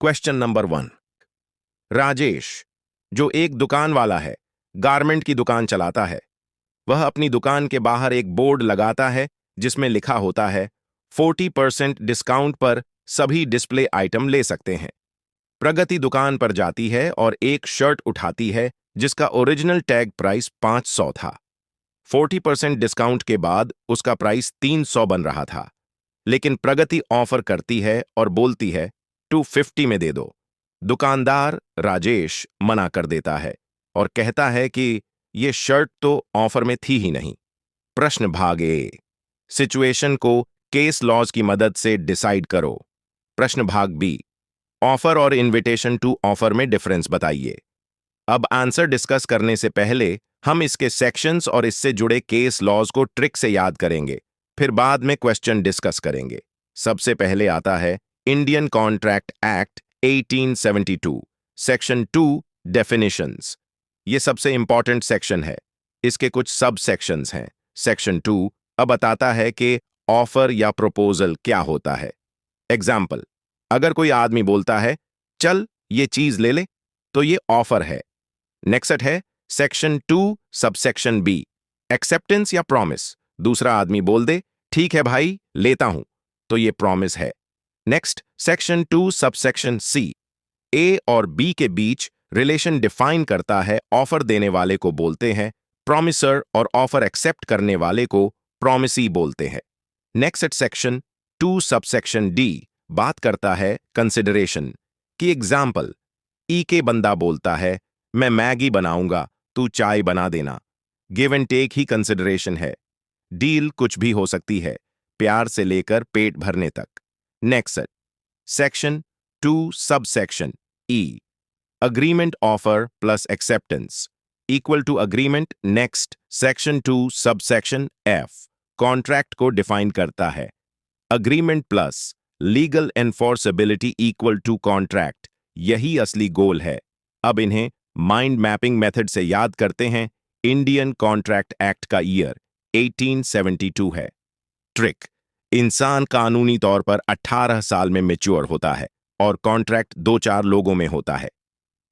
Question number 1। Rajesh, जो एक दुकान वाला है, गारमेंट की दुकान चलाता है, वह अपनी दुकान के बाहर एक बोर्ड लगाता है जिसमें लिखा होता है 40% डिस्काउंट पर सभी डिस्प्ले आइटम ले सकते हैं। प्रगति दुकान पर जाती है और एक शर्ट उठाती है जिसका ओरिजिनल टैग प्राइस 500 था। 40% डिस्काउंट के बाद उसका प्राइस 300 बन रहा था, लेकिन प्रगति ऑफर करती है और बोलती है 250 में दे दो। दुकानदार राजेश मना कर देता है और कहता है कि ये शर्ट तो ऑफर में थी ही नहीं। प्रश्न भाग ए, सिचुएशन को केस लॉज की मदद से डिसाइड करो। प्रश्न भाग बी, ऑफर और इनविटेशन टू ऑफर में डिफरेंस बताइए। अब आंसर डिस्कस करने से पहले हम इसके सेक्शंस और इससे जुड़े केस लॉज को ट्रिक से याद करेंगे, फिर बाद में क्वेश्चन डिस्कस करेंगे। सबसे पहले आता है Indian contract act 1872, section 2, definitions. ये सबसे इंपॉर्टेंट सेक्शन है। इसके कुछ सब सेक्शंस हैं। सेक्शन 2 अब बताता है कि ऑफर या प्रपोजल क्या होता है। एग्जाम्पल, अगर कोई आदमी बोलता है चल ये चीज ले ले, तो ये ऑफर है। नेक्स्ट है सेक्शन 2 सबसेक्शन बी, एक्सेप्टेंस या प्रॉमिस। दूसरा आदमी बोल दे ठीक है भाई लेता हूं, तो ये प्रॉमिस है। नेक्स्ट सेक्शन 2 सबसेक्शन सी, ए और बी के बीच रिलेशन डिफाइन करता है। ऑफर देने वाले को बोलते हैं प्रॉमिसर और ऑफर एक्सेप्ट करने वाले को प्रॉमिसी बोलते हैं। नेक्स्ट सेक्शन 2 सबसेक्शन डी बात करता है कंसिडरेशन की। एग्जाम्पल, ई के बंदा बोलता है मैं मैगी बनाऊंगा, तू चाय बना देना। गिव एंड टेक ही कंसिडरेशन है। डील कुछ भी हो सकती है, प्यार से लेकर पेट भरने तक। Next section 2 subsection E, agreement offer plus acceptance equal to agreement. Next section 2 subsection F, contract को डिफाइन करता है। Agreement plus legal enforceability equal to contract, यही असली गोल है। अब इन्हें माइंड मैपिंग मेथड से याद करते हैं। इंडियन कॉन्ट्रैक्ट एक्ट का ईयर 1872 है। ट्रिक, इंसान कानूनी तौर पर 18 साल में मैच्योर होता है और कॉन्ट्रैक्ट 2-4 लोगों में होता है,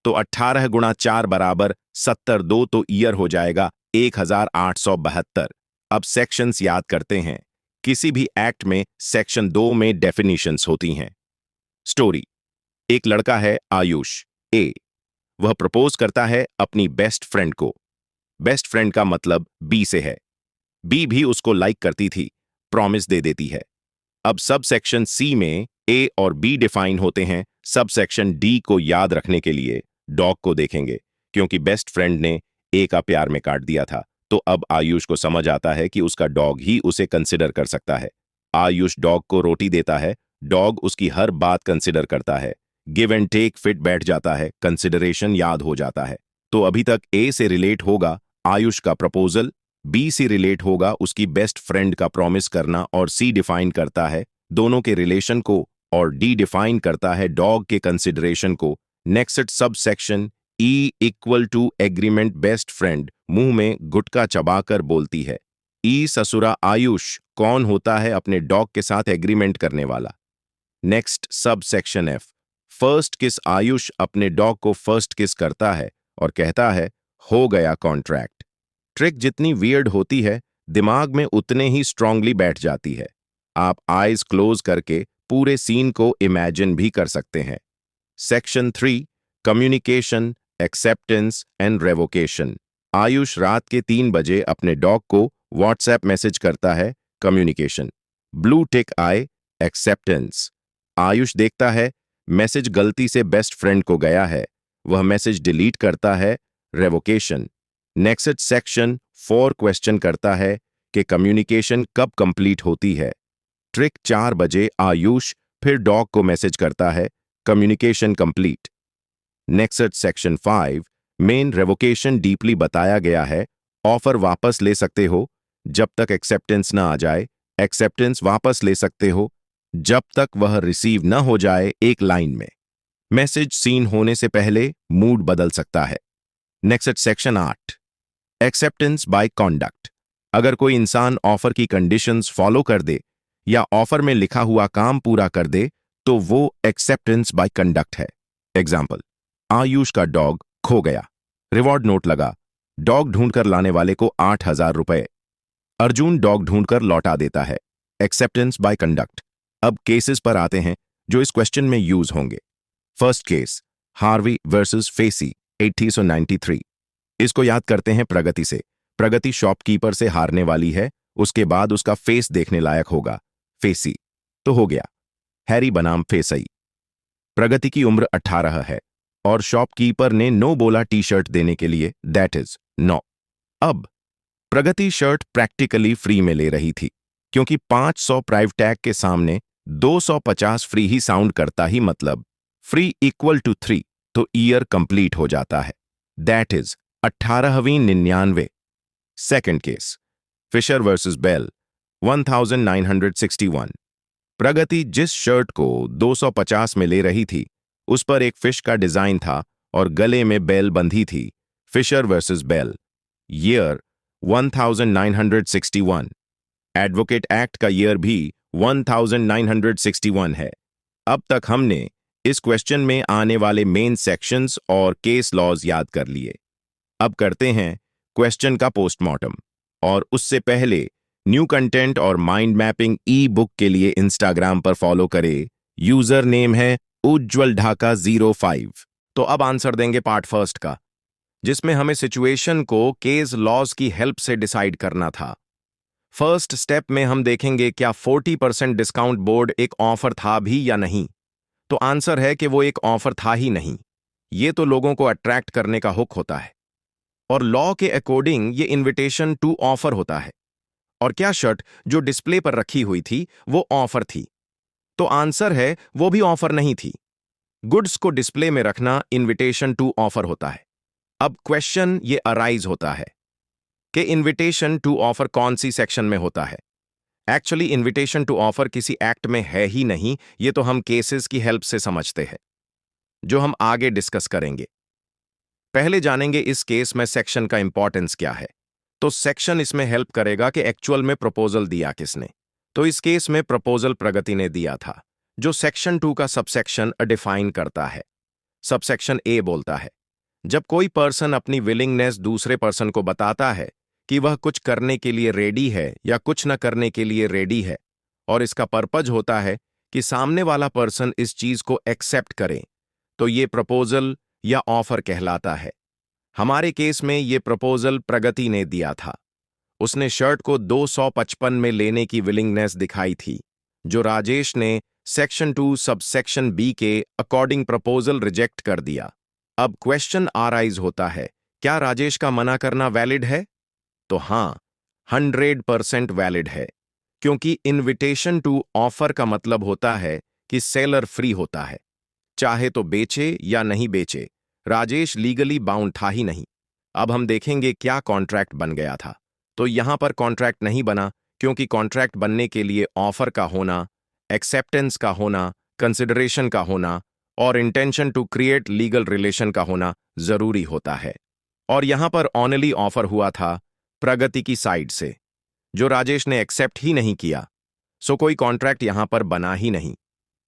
तो 18 गुणा 4 बराबर 70, 2 तो ईयर हो जाएगा 1872। अब सेक्शंस याद करते हैं। किसी भी एक्ट में सेक्शन 2 में डेफिनेशंस होती हैं। स्टोरी, एक लड़का है आयुष ए, वह प्रपोज करता है अपनी बेस्ट फ्रेंड को। बेस्ट फ्रेंड का मतलब बी से है। बी भी उसको लाइक करती थी, प्रॉमिस दे देती है। अब सब सेक्शन सी में ए और बी डिफाइन होते हैं। सब सेक्शन डी को याद रखने के लिए डॉग को देखेंगे, क्योंकि बेस्ट फ्रेंड ने ए का प्यार में काट दिया था, तो अब आयुष को समझ आता है कि उसका डॉग ही उसे कंसिडर कर सकता है। आयुष डॉग को रोटी देता है, डॉग उसकी हर बात कंसिडर करता है। गिव एंड टेक फिट बैठ जाता है, कंसिडरेशन याद हो जाता है। तो अभी तक ए से रिलेट होगा आयुष का प्रपोजल, बी से रिलेट होगा उसकी बेस्ट फ्रेंड का प्रॉमिस करना, और सी डिफाइन करता है दोनों के रिलेशन को, और डी डिफाइन करता है डॉग के कंसिडरेशन को। Next subsection E equal to agreement. Best friend मुंह में गुटका चबाकर बोलती है ई ससुरा आयुष कौन होता है अपने डॉग के साथ एग्रीमेंट करने वाला। Next sub section F, first किस। आयुष अपने डॉग को फर्स्ट किस करता है और कहता है हो गया कॉन्ट्रैक्ट। ट्रिक जितनी वियर्ड होती है, दिमाग में उतने ही स्ट्रांगली बैठ जाती है। आप आईज क्लोज करके पूरे सीन को इमेजिन भी कर सकते हैं। Section 3, communication, acceptance and revocation. Ayush रात के 3 बजे अपने डॉग को व्हाट्सएप मैसेज करता है, कम्युनिकेशन। ब्लू टिक आए, एक्सेप्टेंस। आयुष देखता है मैसेज गलती से बेस्ट फ्रेंड को गया है, वह मैसेज डिलीट करता है, रेवोकेशन। नेक्स्ट सेक्शन 4 क्वेश्चन करता है कि कम्युनिकेशन कब कंप्लीट होती है। ट्रिक 4 बजे आयुष फिर डॉग को मैसेज करता है, communication complete. Next section 5 main, revocation deeply बताया गया है। ऑफर वापस ले सकते हो जब तक एक्सेप्टेंस ना आ जाए, एक्सेप्टेंस वापस ले सकते हो जब तक वह रिसीव न हो जाए एक लाइन में। मैसेज सीन होने से पहले मूड बदल सकता है। Next section 8, acceptance bye conduct. अगर कोई इंसान ऑफर की कंडीशंस फॉलो कर दे या ऑफर में लिखा हुआ काम पूरा कर दे, तो वो एक्सेप्टेंस बाय कंडक्ट है। एग्जाम्पल, आयुष का डॉग खो गया, रिवॉर्ड नोट लगा, डॉग ढूंढकर लाने वाले को 8,000 रुपए। अर्जुन डॉग ढूंढकर लौटा देता है, एक्सेप्टेंस बाय कंडक्ट। अब केसेस पर आते हैं जो इस क्वेश्चन में यूज होंगे। First case, Harvey versus facie 1893। इसको याद करते हैं प्रगति से। प्रगति शॉपकीपर से हारने वाली है, उसके बाद उसका फेस देखने लायक होगा, फेसी। तो हो गया, हैरी बनाम फेसई। प्रगति की उम्र 18 है और शॉपकीपर ने नो बोला टी शर्ट देने के लिए, दैट इज नो। अब प्रगति शर्ट प्रैक्टिकली फ्री में ले रही थी, क्योंकि 500 प्राइस टैग के सामने 250 फ्री ही साउंड करता ही, मतलब फ्री इक्वल टू 3, तो ईयर कंप्लीट हो जाता है, दैट इज 18वीं 99। Second case, Fisher versus Bell 1961। प्रगति जिस शर्ट को 250 में ले रही थी उस पर एक फिश का डिजाइन था और गले में बेल बंधी थी। Fisher versus Bell, year 1961। Advocate act का ईयर भी 1961 है। अब तक हमने इस क्वेश्चन में आने वाले मेन सेक्शंस और केस लॉज याद कर लिए। अब करते हैं क्वेश्चन का पोस्टमार्टम, और उससे पहले न्यू कंटेंट और माइंड मैपिंग ई बुक के लिए इंस्टाग्राम पर फॉलो करें। यूजर नेम है उज्ज्वल ढाका 05। तो अब आंसर देंगे पार्ट फर्स्ट का, जिसमें हमें सिचुएशन को केस लॉज की हेल्प से डिसाइड करना था। फर्स्ट स्टेप में हम देखेंगे क्या 40% डिस्काउंट बोर्ड एक ऑफर था भी या नहीं। तो आंसर है कि वो एक ऑफर था ही नहीं। ये तो लोगों को अट्रैक्ट करने का हुक होता है, और लॉ के अकॉर्डिंग ये इनविटेशन टू ऑफर होता है। और क्या शर्ट जो डिस्प्ले पर रखी हुई थी वो ऑफर थी? तो आंसर है वो भी ऑफर नहीं थी। गुड्स को डिस्प्ले में रखना इनविटेशन टू ऑफर होता है। अब क्वेश्चन ये अराइज होता है कि इनविटेशन टू ऑफर कौन सी सेक्शन में होता है। एक्चुअली इनविटेशन टू ऑफर किसी एक्ट में है ही नहीं, ये तो हम केसेस की हेल्प से समझते हैं, जो हम आगे डिस्कस करेंगे। पहले जानेंगे इस केस में सेक्शन का इंपॉर्टेंस क्या है। तो सेक्शन इसमें हेल्प करेगा कि एक्चुअल में प्रपोजल दिया किसने। तो इस केस में प्रपोजल प्रगति ने दिया था, जो सेक्शन 2 का सबसेक्शन डिफाइन करता है। सबसेक्शन ए बोलता है, जब कोई पर्सन अपनी विलिंगनेस दूसरे पर्सन को बताता है कि वह कुछ करने के लिए रेडी है या कुछ न करने के लिए रेडी है, और इसका पर्पज होता है कि सामने वाला पर्सन इस चीज को एक्सेप्ट करे, तो ये प्रपोजल या ऑफर कहलाता है। हमारे केस में ये प्रपोजल प्रगति ने दिया था। उसने शर्ट को 255 में लेने की विलिंगनेस दिखाई थी, जो राजेश ने सेक्शन 2 सबसेक्शन बी के अकॉर्डिंग प्रपोजल रिजेक्ट कर दिया। अब क्वेश्चन आराइज होता है, क्या राजेश का मना करना वैलिड है? तो हां, 100% वैलिड है, क्योंकि इनविटेशन टू ऑफर का मतलब होता है कि सेलर फ्री होता है, चाहे तो बेचे या नहीं बेचे। राजेश लीगली बाउंड था ही नहीं। अब हम देखेंगे क्या कॉन्ट्रैक्ट बन गया था। तो यहां पर कॉन्ट्रैक्ट नहीं बना, क्योंकि कॉन्ट्रैक्ट बनने के लिए ऑफर का होना, एक्सेप्टेंस का होना, कंसिडरेशन का होना और intention to create legal relation का होना जरूरी होता है। और यहां पर ऑनली ऑफर हुआ था प्रगति की साइड से, जो राजेश ने एक्सेप्ट ही नहीं किया। सो कोई कॉन्ट्रैक्ट यहां पर बना ही नहीं।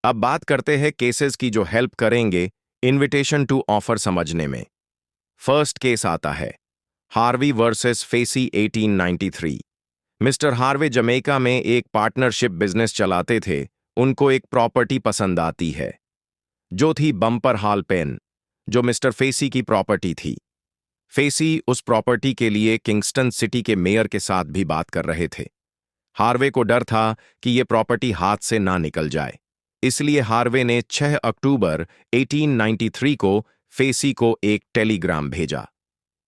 अब बात करते हैं केसेस की जो हेल्प करेंगे इनविटेशन टू ऑफर समझने में। फर्स्ट केस आता है Harvey versus facie 1893। Mister Harvey Jamaica में एक पार्टनरशिप बिजनेस चलाते थे। उनको एक प्रॉपर्टी पसंद आती है, जो थी बम्पर हॉल पेन, जो मिस्टर फेसी की प्रॉपर्टी थी। फेसी उस प्रॉपर्टी के लिए किंगस्टन सिटी के मेयर के साथ भी बात कर रहे थे। हार्वे को डर था कि यह प्रॉपर्टी हाथ से ना निकल जाए, इसलिए हार्वे ने 6 अक्टूबर 1893 को फेसी को एक टेलीग्राम भेजा,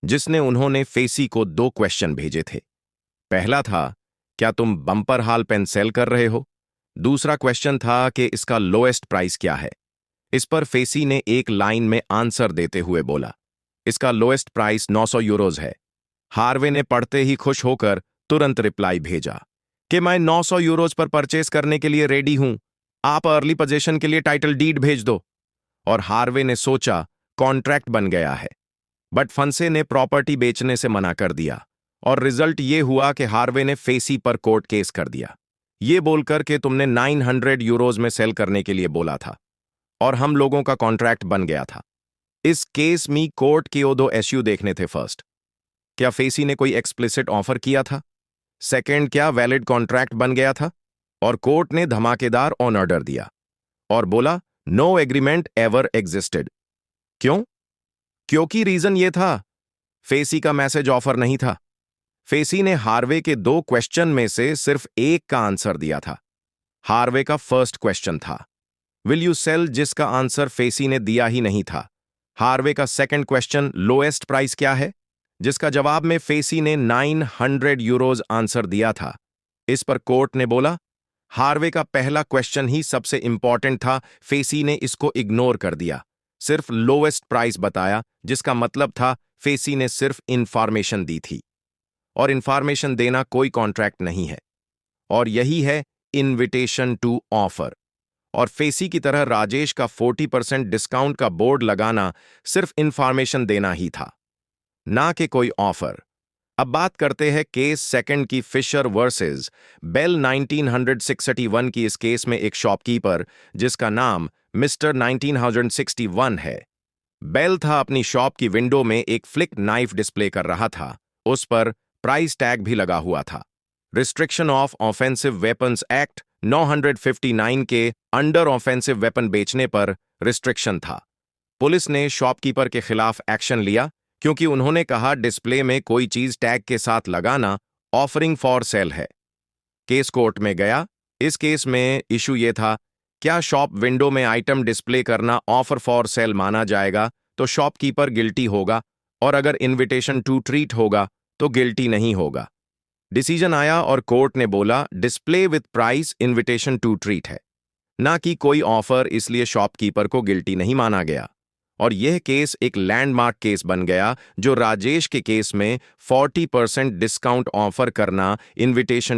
जिसने उन्होंने फेसी को 2 क्वेश्चन भेजे थे। पहला था, क्या तुम बम्पर हाल पेन सेल कर रहे हो? दूसरा क्वेश्चन था कि इसका लोएस्ट प्राइस क्या है। इस पर फेसी ने एक लाइन में आंसर देते हुए बोला, इसका लोएस्ट प्राइस 900 यूरोज है। हार्वे ने पढ़ते ही खुश होकर तुरंत रिप्लाई भेजा कि मैं 900 यूरोज पर परचेस करने के लिए रेडी हूं, आप अर्ली पोजीशन के लिए टाइटल डीड भेज दो। और हार्वे ने सोचा कॉन्ट्रैक्ट बन गया है, बट फंसे ने प्रॉपर्टी बेचने से मना कर दिया, और रिजल्ट ये हुआ कि हार्वे ने फेसी पर कोर्ट केस कर दिया। ये बोलकर कि तुमने 900 यूरोज में सेल करने के लिए बोला था और हम लोगों का कॉन्ट्रैक्ट बन गया था। इस केस में कोर्ट के दो इश्यू देखने थे। फर्स्ट, क्या फेसी ने कोई एक्सप्लिसिट ऑफर किया था? सेकंड, क्या वैलिड कॉन्ट्रैक्ट बन गया था? और कोर्ट ने धमाकेदार ऑन ऑर्डर दिया और बोला नो एग्रीमेंट एवर एग्जिस्टेड। क्यों? क्योंकि रीजन ये था, फेसी का मैसेज ऑफर नहीं था। फेसी ने हार्वे के दो क्वेश्चन में से सिर्फ एक का आंसर दिया था। हार्वे का फर्स्ट क्वेश्चन था विल यू सेल, जिसका आंसर फेसी ने दिया ही नहीं था। हार्वे का सेकंड क्वेश्चन लोएस्ट प्राइस क्या है, जिसका जवाब में फेसी ने 900 यूरोज आंसर दिया था। इस पर कोर्ट ने बोला हार्वे का पहला क्वेश्चन ही सबसे इंपॉर्टेंट था, फेसी ने इसको इग्नोर कर दिया, सिर्फ लोएस्ट प्राइस बताया, जिसका मतलब था फेसी ने सिर्फ इंफॉर्मेशन दी थी और इंफॉर्मेशन देना कोई कॉन्ट्रैक्ट नहीं है। और यही है इनविटेशन टू ऑफर। और फेसी की तरह राजेश का 40% डिस्काउंट का बोर्ड लगाना सिर्फ इंफॉर्मेशन देना ही था, ना कि कोई ऑफर। अब बात करते हैं केस सेकंड की, फिशर वर्सेस बेल 1961 की। इस केस में एक शॉपकीपर जिसका नाम मिस्टर 1961 है। बेल था अपनी शॉप की विंडो में एक फ्लिक नाइफ डिस्प्ले कर रहा था। उस पर प्राइस टैग भी लगा हुआ था। Restriction of offensive weapons act 959 के अंडर ऑफेंसिव वेपन बेचने पर रिस्ट्रिक्शन था। पुलिस ने शॉपकीपर के खिलाफ एक्शन लिया क्योंकि उन्होंने कहा डिस्प्ले में कोई चीज टैग के साथ लगाना ऑफरिंग फॉर सेल है। केस कोर्ट में गया। इस केस में इशू ये था, क्या शॉप विंडो में आइटम डिस्प्ले करना ऑफर फॉर सेल माना जाएगा तो शॉपकीपर गिल्टी होगा, और अगर इनविटेशन टू ट्रीट होगा तो गिल्टी नहीं होगा। डिसीजन आया और कोर्ट ने बोला display with price invitation to treat है, ना कि कोई ऑफर, इसलिए शॉपकीपर को गिल्टी नहीं माना गया। और यह केस एक लैंडमार्क केस बन गया, जो राजेश के केस में 40% डिस्काउंट ऑफर करना इनविटेशन